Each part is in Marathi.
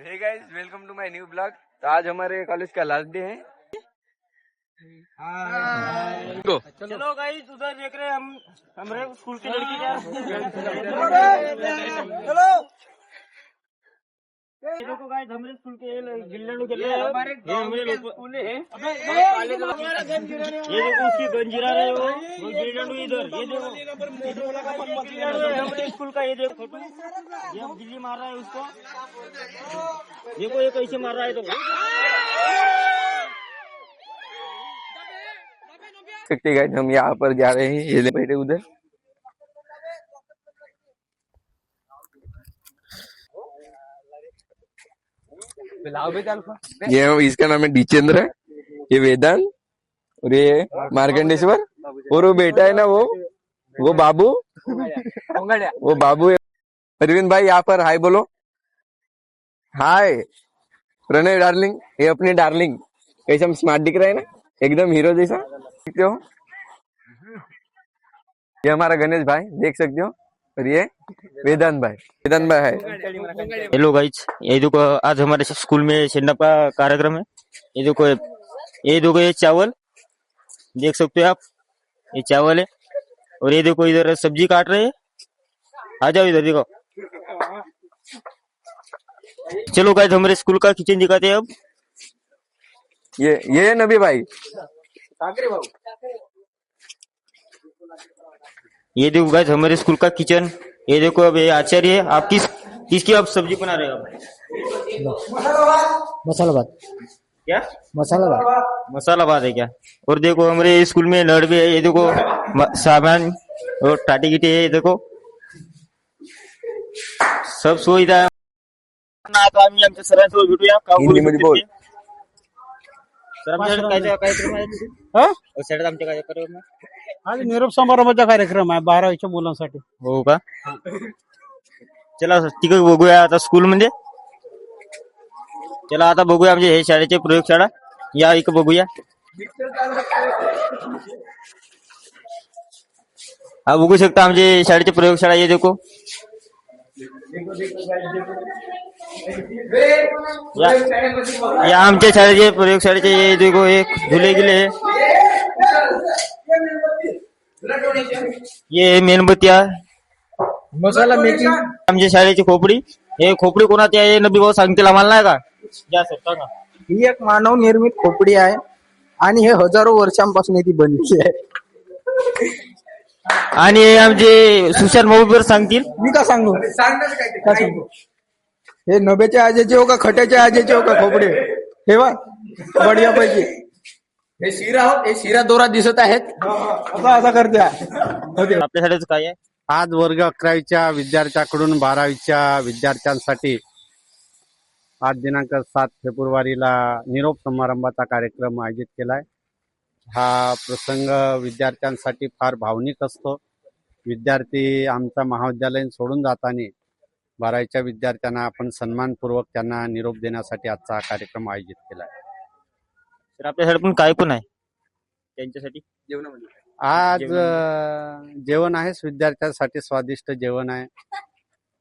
हे guys, welcome to my new blog. तो आज हमारे कॉलेज का लास्ट डे है। चलो गाइस, उधर देख रहे हैं हम हमारे स्कूल की लड़की क्या चलो ये देखो गाइस, हमारे स्कूल के गिल्लाडू खेल रहे हैं। ये हमारे स्कूल है। ये देखो उसकी गन गिरा रहे हो वो गिल्लाडू इधर। ये देखो गिल्लाडू है हमारे स्कूल का। ये देखो छोटू, ये गिल्ली मार रहा है उसको। देखो ये कैसे मार रहा है। तो सकते गाइस, हम यहाँ पर जा रहे हैं। ये बैठे उधर। ये इसका नाम है डिचेंद्र, ये वेदांत और ये मार्कंडेश्वर और वो बेटा है ना वो बाबू वो बाबू है। अरविंद भाई यहाँ पर हाय बोलो। हाय प्रणय डार्लिंग, ये अपनी डार्लिंग। कैसे हम स्मार्ट दिख रहे हैं ना, एकदम हीरो जैसा देखते हो। ये हमारा गणेश भाई देख सकते हो। और ये वेदांत भाई है। हेलो गाइस, ये देखो आज हमारे स्कूल में सेंडअप का कार्यक्रम है। ये चावल देख सकते हो आप, ये चावल है। और ये देखो इधर सब्जी काट रहे हैं। आ जाओ इधर देखो। चलो गाइस, हमारे स्कूल का किचन दिखाते हैं अब। ये नबी भाई। ये देखो गाइस, हमारे स्कूल का किचन। ये देखो अब ये आचार्य है। आप किसकी आप सब्जी बना रहे हो? मसाला भात। क्या मसाला भात है क्या? और देखो हमारे स्कूल में नळ भी है। ये देखो सामान और टाटी गिटी है। ये देखो सब सुविधा आहे। आता आम्ही आमच्या सरांसोबत भेटूया। हिंदीमध्ये बोल. सर आमच्याकडे काय कार्यक्रम आहे? शाळेत आमच्या काय कार्यक्रम आहे? आज निरोप समारंभाचा कार्यक्रम आहे 12वीच्या मुलांसाठी. हो का? चला तिकडे बघूया आता स्कूल मध्ये. चला आता बघूया आमचे हे शाळेचे प्रयोगशाळा. या इकडे बघूया. हा बघू शकता आमचे शाळेचे प्रयोगशाळा. ये देखो या आमच्या शाळेचे प्रयोगशाळेचे. ये देखो एक झुले गिले, ये मेणबत्त्या, मसाला मेकिंग. आमच्या शाळेची खोपडी. हे खोपडी कोणाची आहे नबी भाऊ सांगतील आम्हाला नाही का? या सर सांगा. ही एक मानव निर्मित खोपडी आहे आणि हे हजारो वर्षांपासून ती बनली आहे. आणि हे आमचे सुशांत मोबीर सांगतील. मी का सांगू? का सांगू? हे नभेच्या आजेचे हो का खट्याच्या आजेचे हो का खोपडे? हे वा बढिया पैकी. हे शिरा दोरा दिसत आहेत. असा करते. आपल्या शाळेचं काय आहे? आज वर्ग 11वीच्या विद्यार्थ्याकडून 12वीच्या विद्यार्थ्यांसाठी आज दिनांक 7 फेब्रुवारीला निरोप समारंभाचा कार्यक्रम आयोजित केलाय. हा प्रसंग विद्यार्थ्यांसाठी फार भावनिक असतो. विद्यार्थी आमचा महाविद्यालय सोडून जाताना 12वीच्या विद्यार्थ्यांना आपण सन्मानपूर्वक त्यांना निरोप देण्यासाठी आजचा हा कार्यक्रम आयोजित केलाय. तर आपल्या शाळेत पण काय पण आहे त्यांच्यासाठी जेवणामध्ये? आज जेवण आहेच विद्यार्थ्यांसाठी, स्वादिष्ट जेवण आहे.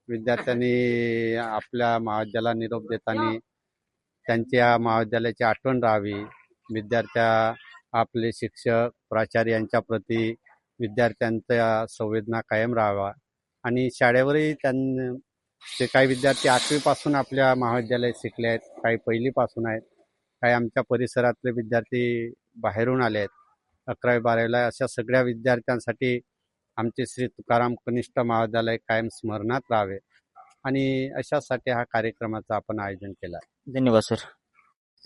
विद्यार्थ्यांनी आपल्या महाविद्यालयाला निरोप देताना त्यांच्या महाविद्यालयाची आठवण राहावी. विद्यार्थ्या आपले शिक्षक प्राचार्य यांच्या प्रती विद्यार्थ्यांच्या संवेदना कायम राहावा. आणि शाळेवरही ते काही विद्यार्थी 8वी पासून आपल्या महाविद्यालयात शिकले आहेत, काही 1ली पासून आहेत, काही आमच्या परिसरातले विद्यार्थी बाहेरून आले आहेत 11वी 12वीला. अशा सगळ्या विद्यार्थ्यांसाठी आमचे श्री तुकाराम कनिष्ठ महाविद्यालय कायम स्मरणात राहावे आणि अशासाठी हा कार्यक्रमाचं आपण आयोजन केलं आहे. धन्यवाद सर.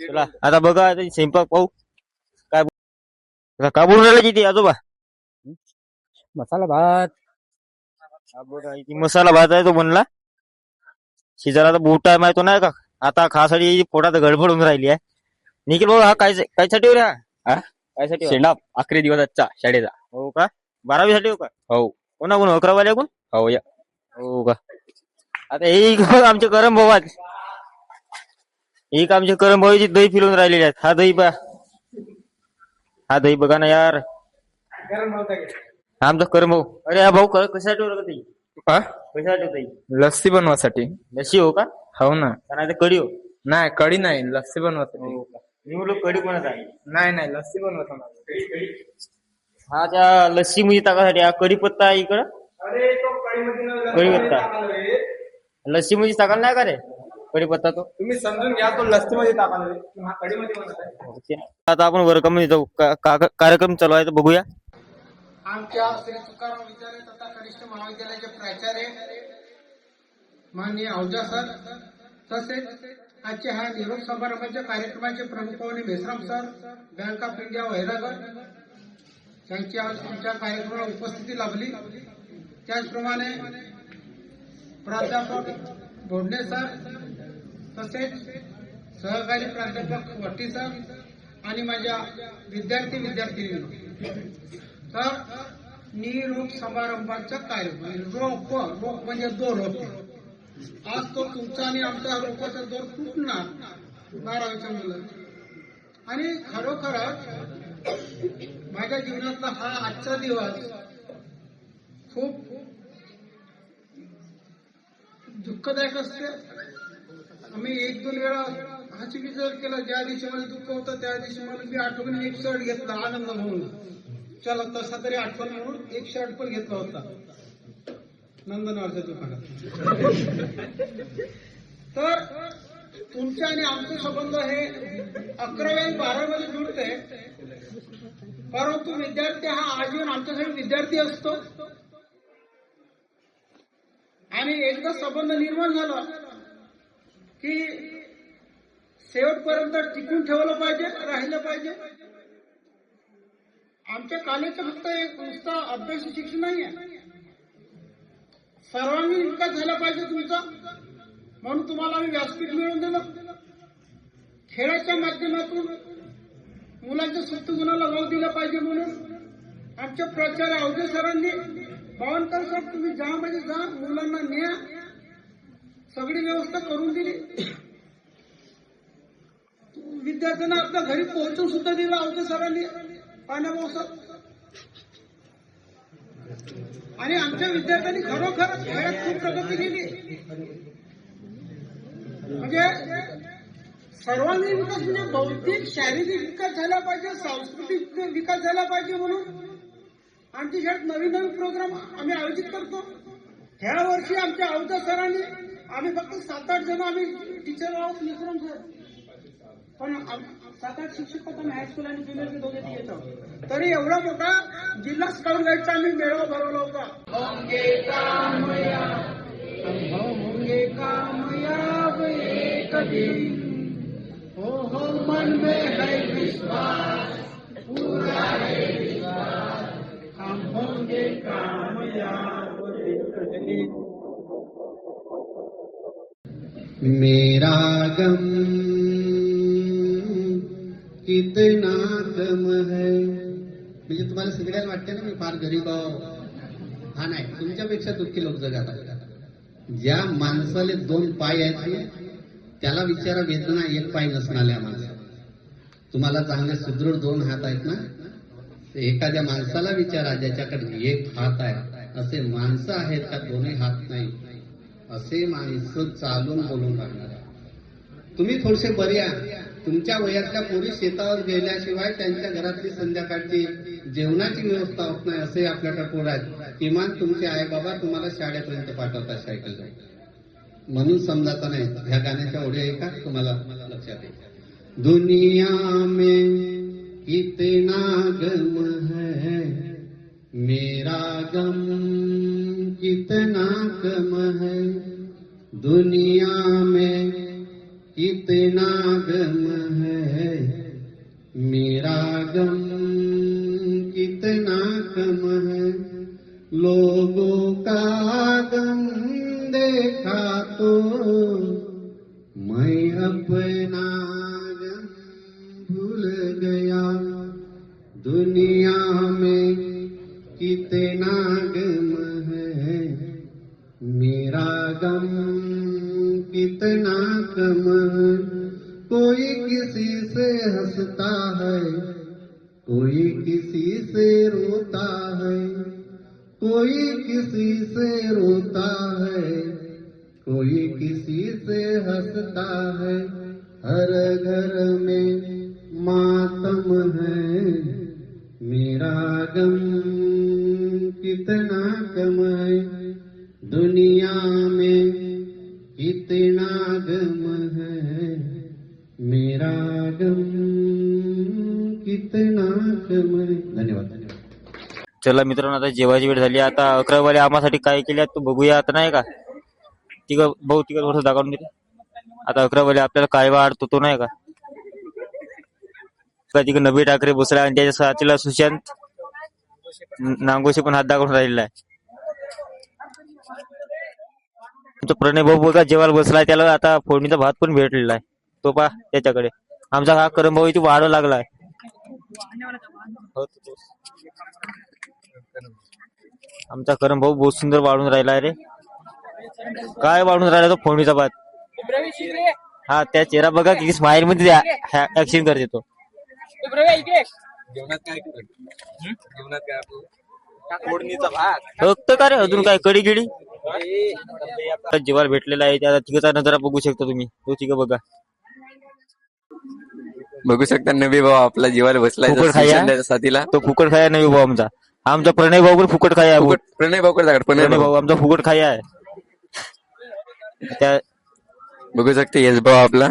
चला आता बघा स्वयंपाक पाहू. काय बोलून राहिले किती आजोबा? मसाला भात. मसाला भात आहे तो बनला. शिजायला तर बहुत टाइम आहे तो नाही का? आता खासाठी पोटात गडबड होऊन राहिली आहे. निखिल भाऊ हा कायसाठी हो रे? कायसाठी? सेंडअप 11 दिवसाचा शाळेचा. हो का? 12वी साठी हो का? हो. कोणाकोण 11वाल्या कोण? हो या. हो का? आता हे आमचे करम भाऊ आहेत. एक आमचे करम भाऊची दही फिरवून राहिलेले आहेत. हा दही बघा ना यार. आमचा करम भाऊ. अरे हा भाऊ कशासाठी होता? हा? कशासाठी होता? लस्सी बनवासाठी. लस्सी हो का? हो ना. का नाही तर कढी हो? नाही कढी नाही, लस्सी बनवतो मी. मी म्हटलं कढी बनत आहे. नाही नाही लस्सी बनवतो ना. हा त्या लस्सी मध्ये टाकासाठी हा कढीपत्ता आहे इकडं. अरे तो कढीमध्ये न कढीपत्ता. टाकायला रे. लस्सी मध्ये टाकायला नाही का रे कढीपत्ता तो? तुम्ही समजून घ्या, तो लस्सी मध्ये टाकायला रे. हा कढीमध्ये बनवत आहे. आता आपण वर्गामध्ये जाऊ. कार्यक्रम चालू आहे तर बघूया. आमच्या श्री तुकाराम विद्यालय तथा कनिष्ठ महाविद्यालयाचे प्राचार्य माननीय अवजा सर, तसेच आजच्या ह्या निरोप समारंभाच्या कार्यक्रमाचे प्रमुख पाहुणे Meshram sir, bank of India Vairagad यांची आज आमच्या कार्यक्रमाला उपस्थिती लाभली. त्याचप्रमाणे प्राध्यापक बोडणे सर, तसेच सहकारी प्राध्यापक वट्टी सर आणि माझ्या विद्यार्थी तर निरोप समारंभाचा कार्यक्रम रोप म्हणजे दोन रोप. आज तो तुमचा आणि आमचा रोपाचा दोर तुटणार 12वीच्या मुलं. आणि खरोखरच माझ्या जीवनातला हा आजचा दिवस खूप दुःखदायक असते. आम्ही 1-2 वेळा हाची विचार केला. ज्या दिवशी मला दुःख होतं त्या दिवशी मला मी आठवणी एक शर्ट घेतला आनंद म्हणून. चला तसा तरी आठवण म्हणून एक शर्ट पण घेतला होता नंदनवारच्या दुकानात. तर तुमचे आणि आमचे संबंध हे 11वी आणि 12वी मध्ये जुळते, परंतु विद्यार्थी हा आजीवन आमच्यासाठी विद्यार्थी असतो. आणि एकदा संबंध निर्माण झाला की शेवटपर्यंत टिकून ठेवलं पाहिजे, राहिलं पाहिजे. आमच्या कॉलेजचं फक्त एक नुसता अभ्यास शिक्षण नाही आहे, सर्वांगीण विकास झाला पाहिजे तुमचा. म्हणून तुम्हाला आम्ही व्यासपीठ मिळवून दिलं. खेळाच्या माध्यमातून मुलांच्या सुप्त गुणाला वाव दिला पाहिजे म्हणून आमच्या प्राचार्य अवधे सरांनी बावनकर सर तुम्ही जा म्हणजे जा, मुलांना न्या, सगळी व्यवस्था करून दिली. विद्यार्थ्यांना आपल्या घरी पोहोचून सुद्धा दिला अवधे सरांनी पाण्यापावसात. आणि आमच्या विद्यार्थ्यांनी खरोखर खेळात खूप प्रगती केली. म्हणजे सर्वांगीण विकास म्हणजे बौद्धिक शारीरिक विकास झाला पाहिजे, सांस्कृतिक विकास झाला पाहिजे म्हणून आमच्या शाळेत नवीन नवीन प्रोग्राम आम्ही आयोजित करतो. ह्या वर्षी आमच्या अवधा सरांनी आम्ही फक्त 7-8 जण आम्ही टीचर आहोत विक्रम सर, पण 7-8 शिक्षक होतो हायस्कूल आणि ज्युनियर दोघे येत आहोत. तरी एवढा मोठा जिल्हा स्काउट गाईडचा आम्ही मेळावा भरवला होता. होंगे कामयाब एक दिन, हो मन में है विश्वास, पूरा है विश्वास, हम होंगे कामयाब एक दिन. मेरा गम कितना गम है. म्हणजे तुम्हाला सगळ्याला वाटते ना मी फार गरीब आहो. हा नाही, तुमच्यापेक्षा दुःखी लोक जगात आहेत. ज्या माणसाले 2 पाय आहेत त्याला विचारा वेदना 1 पाय नसणाऱ्या माणसाला. तुम्हाला चांगले सुदृढ 2 हात आहेत ना, एखाद्या माणसाला विचारा ज्याच्याकडे 1 हात आहे. असे माणसं आहेत का 2 हात नाही? असे माणसं चालून बोलून लागणार. तुम्ही थोडेसे बरे या. तुमच्या वयातल्या पोरी शेतावर गेल्याशिवाय त्यांच्या घरातली संध्याकाळची जेवणाची व्यवस्था होत नाही असे आपल्याकडे पोर आहेत. किमान तुमचे आई बाबा तुम्हाला शाळेपर्यंत पाठवतात सायकल जाऊन. म्हणून समजायचं नाही. ह्या गाण्याच्या ओळी आहे का तुम्हाला लक्षात येईल. दुनिया में कितना गम है, मेरा गम कितना कम है. दुनिया में कितना गम है, मेरा गम कितना कम है. लोगों का गम देखा तो मैं अपना गम भूल गया. दुनिया में कितना गम है, मेरा गम कितना कम है. कोई किसी से हंसता है, कोई किसी से रोता है, कोई किसी से रोता है, कोई किसी से हंसता है, हर घर में मातम है, मेरा गम कितना कम है, दुनिया में कितना गम है, मेरा गम कितना कम है. धन्यवाद. चला मित्रांनो, आता जेवायची वेळ झाली. आता 11 वाले आम्हासाठी काय केले तो बघूया. आता नाही का भाऊ तिघ वर्ष दाखवून देते. आता 11 वाले आपल्याला काय वाढतो तो नाही का. तिकडे नबी ठाकरे बसला आणि त्याच्या साथीला सुशांत नांगोशी पण हात दाखवून राहिलेला आहे. तुमचा प्रणय भाऊ बघा जेवायला बसलाय, त्याला आता फोडणीचा भात पण भेटलेला आहे. तो पा त्याच्याकडे आमचा हा करम भाऊ इथे वाढू लागलाय. आमचा करम भाऊ बहुत सुंदर वाढून राहिला रे. काय वाढून राहिला तो फोडणीचा भात. हा त्या चेहरा बघा की स्माइल मध्ये ऍक्शन करते तो. फोडणीचा भात फक्त का रे अजून काय कडी गिडी जेवायला भेटलेला आहे. त्या तिघचा नजरा बघू शकता तुम्ही. तो तिघ बघा बघू शकता. नबी भाऊ आपला जेवायला बसलाय फुकट खाया. सुशांतच्या साथीला. तो फुकट खाया नाही भाऊ आमचा प्रणय भाऊ पण फुकट खाया आहे. प्रणय भाऊकडे जागा प्रणय प्रणय भाऊ भाऊ आमचा फुकट खाया आहे. त्या बघू शकते. येस भाऊ आपला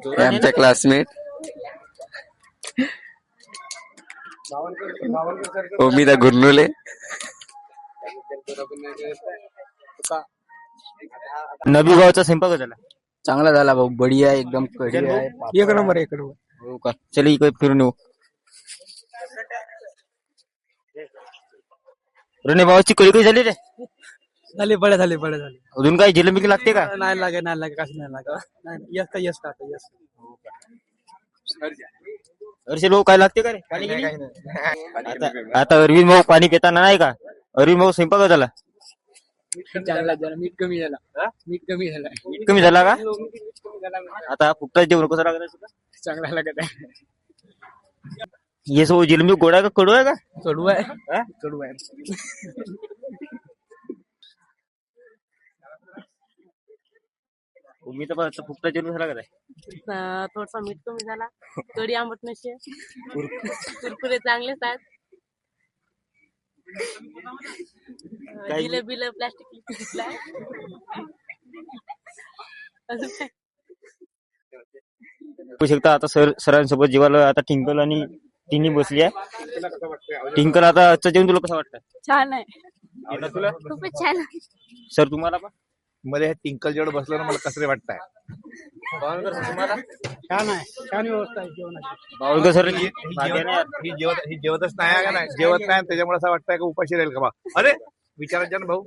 हे आमच्या क्लासमेट ओमिदा गुरनुले. नबी भाऊचा स्वयंपाक झाला. चांगला झाला भाऊ, बढिया एकदम कढी आहे. एक नंबर एक नंबर. हो का. चल इकडे फिरून येऊ. प्रणय भावाची कडी कधी झाली रे. झाली बडे झाली बडे झाली. अजून काही जिलेबी लागते का. नाही लागे नाही लागे कसं नाही लागे. यस का यस का यस. अरे भाऊ काय लागते का रे. पाणी गिणी? आता अरविंद भाऊ पाणी पिताना नाही का. अरविंद भाऊ स्वयंपाक झाला. चांगला झाला. मीठ कमी झाला. मीठ कमी झाला. कमी झाला का. आता फुकटा जेवण कसं लागत तुला. चांगला लागत आहे. ये सो जिलेबी गोडा का कडू आहे का. कडू आहे. कडू आहे. मी तर फुकटा जेवण कसं लागत आहे. थोडसा मीठ कमी झाला. कढी आंबट नसे. कुरकुरे चांगलेच आहेत. जिलेबीला प्लास्टिक बघू शकता. आता सरांसोबत जेवायला आता टिंकल आणि तिन्ही बसली आहे. टिंकल आता आजचं जेवण तुला कसं वाटतं. छान आहे. आवडलं तुला. खूपच छान आहे. सर तुम्हाला पण मला हे टिंकल जेवढं बसलं ना मला कसं वाटतंय. तुम्हाला छान आहे. छान व्यवस्था आहे जेवणाची. बावळकर सर ही जेवतच नाही का नाही जेवत नाही त्याच्यामुळे असं वाटतंय का उपाशी राहील का बा. अरे विचारायचं ना भाऊ.